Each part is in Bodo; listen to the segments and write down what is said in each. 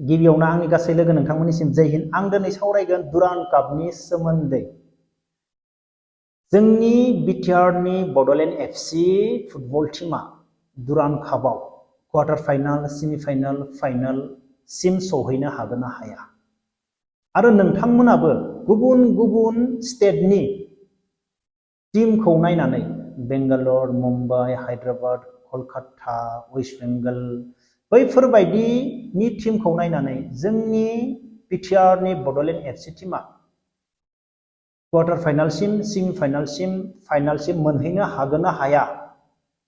गिबियावनो आंनि गासै लोगो नोंथांमोननिसिम जय हिन्द। आं दिनै सावरायगोन दुरान्ड कापनि सोमोन्दै। जोंनि बिटिआरनि बड'लेण्ड एफसि फुटबल टीमा दुरान्ड कापआव क्वार्टार फाइनाल, सेमिफाइनाल, फाइनालसिम सौहैनो हागोन ना हाया? आरो नोंथांमोनाबो गुबुन गुबुन स्टेटनि टीमखौ नायनानै बेंगालर, मुम्बाइ, हायद्राबाद, कलकाता, वेस्ट बेंगल बैफोरबायदिनि टीमखौ नायनानै जोंनि बिटिआरनि बड'लेण्ड एफसि टीमा क्वार्टार फाइनालसिम, सेमिफाइनालसिम, फाइनालसिम मोनहैनो हागोन ना हाया?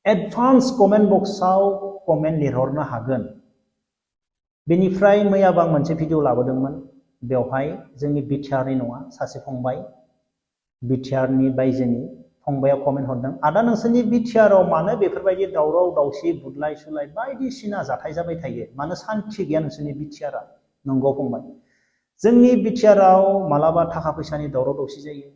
एडभान्स कमेन्ट बक्सआव कमेन्ट लिरहरनो हागोन। बेनिफ्राय मैयाबो आं मोनसे भिडिअ लाबोदोंमोन। बेवहाय जोंनि बिटिआरनि नङा, सासे फंबाय बिटिआरनि बायजोनि फंबाया कमेन्ट हरदों, आदा नोंसोरनि बिटिआरआव मानो बेफोरबायदि दावराव दावसि बुदलाय सुलाय बायदिसिना जाथाय जाबाय थायो, मानो सान्थि गैया नोंसोरनि बिटिआरआ? नंगौ फंबाय, जोंनि बिटिआरआव मालाबा थाखा फैसानि दावराव दावसि जायो,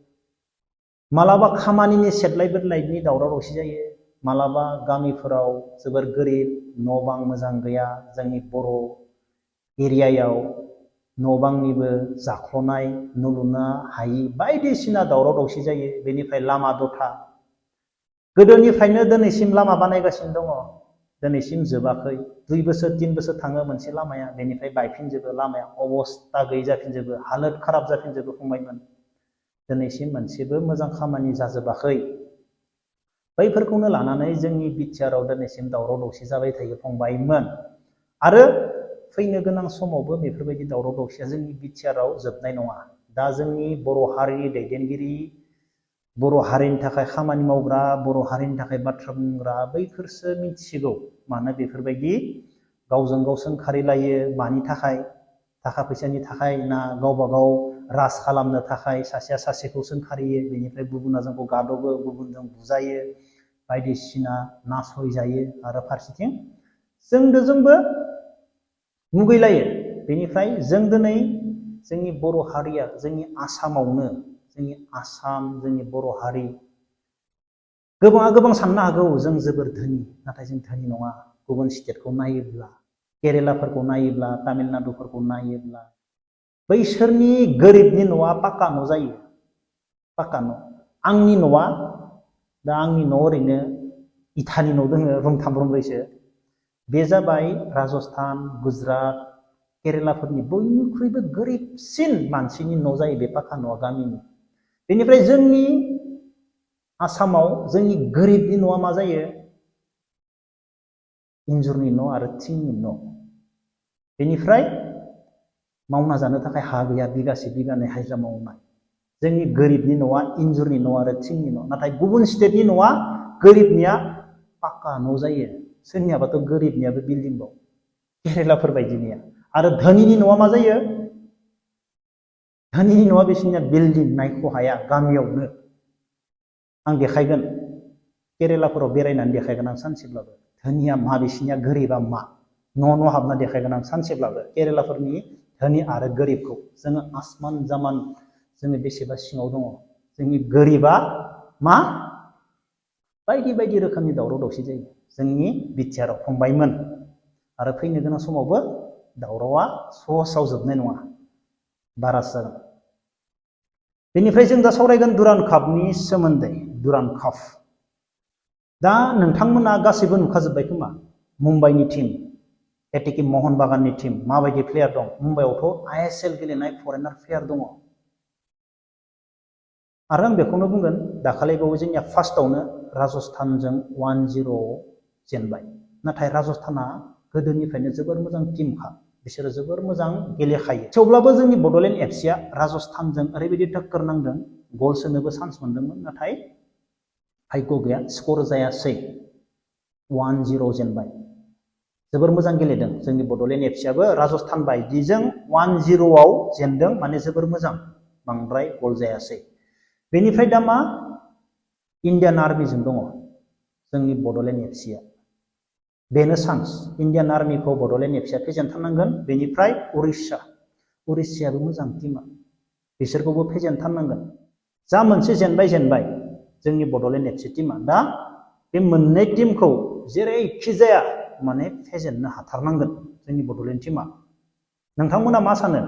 मालाबा खामानिनि सेदलाय बेदलायनि दावराव दावसि जायो, मालाबा गामिफोराव जोबोर गोरिब, न' बां मोजां गैया, जोंनि बर' एरियायाव न' बांनिबो जाख्ल'नाय, न' लुनो हायि बायदिसिना दावराव दावसि जायो। बेनिफ्राय लामा दथा, गोदोनिफ्रायनो दिनैसिम लामा बानायगासिनो दङ, दिनैसिम जोबाखै। 2 बोसोर 3 बोसोर थाङो मोनसे लामाया, बेनिफ्राय बायफिनजोबो, लामाया अबस्था गैयै जाफिनजोबो, हालोद खाराब जाफिनजोबो फंबायमोन। दिनैसिम मोनसेबो मोजां खामानि जाजोबाखै। बैफोरखौनो लानानै जोंनि बिटिआरआव दिनैसिम दावराव दावसि जाबाय थायो फंबायमोन। आरो फैनो गोनां समावबो बेफोरबायदि दावराव दावसिया जोंनि बिटिआरआव जोबनाय नङा। दा जोंनि बर' हारिनि दैदेनगिरि, बर' हारिनि थाखाय खामानि मावग्रा, बर' हारिनि थाखाय बाथ्रा बुंग्रा बैफोरसो मिथिगौ मानो बेफोरबायदि गावजों गाव सोंखारिलायो। मानि थाखाय? थाखा फैसानि थाखाय ना गावबा गाव राज खालामनो थाखाय सासेया सासेखौ सोंखारियो, बेनिफ्राय गुबुना जोंखौ गादबो, गुबुनजों बुजायो, बायदिसिना नासयजायो, आरो फारसेथिं जोंबो मुगैलायो। बेनिफ्राय जों दिनै जोंनि बर' हारिया जोंनि आसामावनो, जोंनि आसाम, जोंनि बर' हारि, गोबाङा गोबां साननो हागौ जों जोबोर धोनि, नाथाय जों धोनि नङा। गुबुन स्टेटखौ नायोब्ला, केरेलाफोरखौ नायोब्ला, तामिलनाडुफोरखौ नायोब्ला बैसोरनि गोरिबनि न'आ पाक्का न' जायो, पाक्का न'। आंनि न'आ, दा आंनि न' ओरैनो इथानि न' दङ, रुम 3 रुम 4सो। बे जाबाय राजस्थान, गुजरात, केरेलाफोरनि बयनिख्रुइबो गोरिबसिन मानसिनि न' जायो बे पाक्का न'आ, गामिनि। बेनिफ्राय जोंनि आसामाव जोंनि गोरिबनि न'आ मा जायो? इन्जुरनि न' आरो थिंनि न'। बेनिफ्राय मावना जानो थाखाय हा गैया, बिगासे बिगानै हाजिरा मावनाय। जोंनि गोरिबनि न'आ इन्जुरनि न' आरो थिंनि न'। नाथाय गुबुन स्टेटनि न'आ गोरिबनिया पाक्का न' जायो। सोरनियाबाथ' गोरिबनियाबो बिल्डिं दं, केरेलाफोर बायदिनिया। आरो धोनिनि न'आ मा जायो? धोनिनि न'आ बिसोरनिया बिल्डिं नायख' हाया, गामियावनो। आं देखायगोन, केरेलाफोराव बेरायनानै देखायगोन आं सानसेब्लाबो। धोनिया मा, बिसोरनिया गोरिबा मा, न' हाबना देखायगोन आं सानसेब्लाबो केरेलाफोरनि धोनि आरो गोरिबखौ। जोङो आसमान जामान, जोङो बेसेबा सिङाव दङ। जोंनि गोरिबा मा? बायदि बायदि रोखोमनि दावराव दावसि जायो जोंनि बिटिआरआव फंबायमोन। आरो फैनो गोनां समावबो दावरावा सहसाव जोबनाय नङा, बारासो जागोन। बेनिफ्राय जों दा सावरायगोन दुरान्ड कापनि सोमोन्दै। दुरान्ड काप, दा नोंथांमोना गासैबो नुखाजोब्बाय खोमा, मुम्बाइनि टीम, एटिके महन बागाननि टीम, माबायदि प्लेयार दं। मुम्बाइआवथ' ISL गेलेनाय फरेनार प्लेयार दङ। आरो आं बेखौनो बुंगोन, दाखालिबावै जोंनिया फार्स्टआवनो राजस्थानजों 1-0 जेनबाय। नाथाय राजस्थाना गोदोनिफ्रायनो जोबोर मोजां टीमखा, बिसोरो जोबोर मोजां गेलेखायो। थेवब्लाबो जोंनि बड'लेण्ड एफसिया राजस्थानजों ओरैबायदि टक्कर नांदों, गल सोनोबो चान्स मोनदोंमोन, नाथाय भाग्य गैया, स्कर जायासै। 1-0 जेनबाय। जोबोर मोजां गेलेदों जोंनि बड'लेण्ड एफसियाबो। राजस्थान बायदिजों 1-0 जेनदों, माने जोबोर मोजां, बांद्राय गल जायासै। बेनिफ्राय दा मा? इन्डियान आर्मिजों दङ जोंनि बड'लेण्ड एफसिया। बेनो चान्स, इन्डियान आर्मिखौ बड'लेण्ड एफसिया फेजेनथारनांगोन। बेनिफ्राय उरिष्याबो मोजां टीमा, बिसोरखौबो फेजेनथारनांगोन। जा मोनसे जेनबाय जोंनि बड'लेण्ड एफसि टीमा। दा बे मोननै टीमखौ जेरैखि जाया माने फेजेननो हाथारनांगोन जोंनि बड'लेण्ड टीमा। नोंथांमोना मा सानो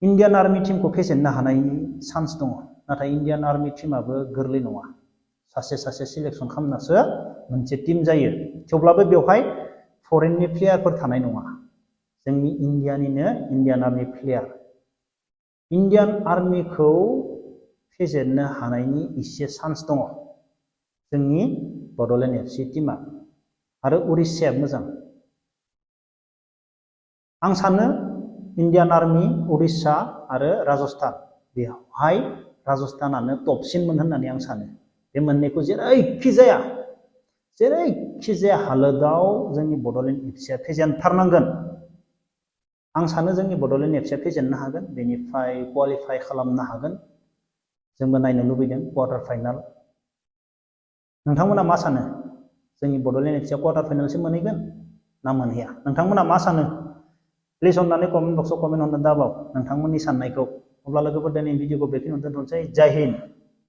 इन्डियान आर्मी टीमखौ फेजेननो हानायनि चान्स दङ नाथाय इन्डियान आर्मी टीमाबो गोरलै नङा सासे सासे सिलेक्शन खालामनासो मोनसे टीम जायो थेवब्लाबो बेवहाय फरेननि प्लेयारफोर थानाय नङा जोंनि इन्डियानिनो इन्डियान आर्मी प्लेयार इन्डियान आर्मीखौ फेजेननो हानायनि एसे चान्स दङ जोंनि बड'लेण्ड एफसि टीमा आरो उरिष्याया मोजां आं सानो इन्डियान आर्मी उरिष्या आरो राजस्थान बेवहाय राजस्थानानो टपसिनमोन होननानै आं सानो बे मोननैखौ जेरैखि जाया हालोदाव जोंनि बड'लेण्ड एफसिया फेजेनथारनांगोन आं सानो जोंनि बड'लेण्ड एफसिया फेजेननो हागोन बेनिफ्राय क्वालिफाइ खालामनो हागोन जोंबो नायनो लुबैदों क्वार्टार फाइनाल नोंथांमोना मा सानो जोंनि बड'लेण्ड एफसिया क्वार्टार फाइनालसिम मोनहैगोन ना मोनहैया नोंथांमोना मा सानो प्लिज अननानै कमेन्ट बक्सआव कमेन्ट हरनो दाबाव नोंथांमोननि साननायखौ अब्ला लोगोफोर दिनै भिडिअखौ बेखिनियावनो दोनथ'नोसै जय हिन्द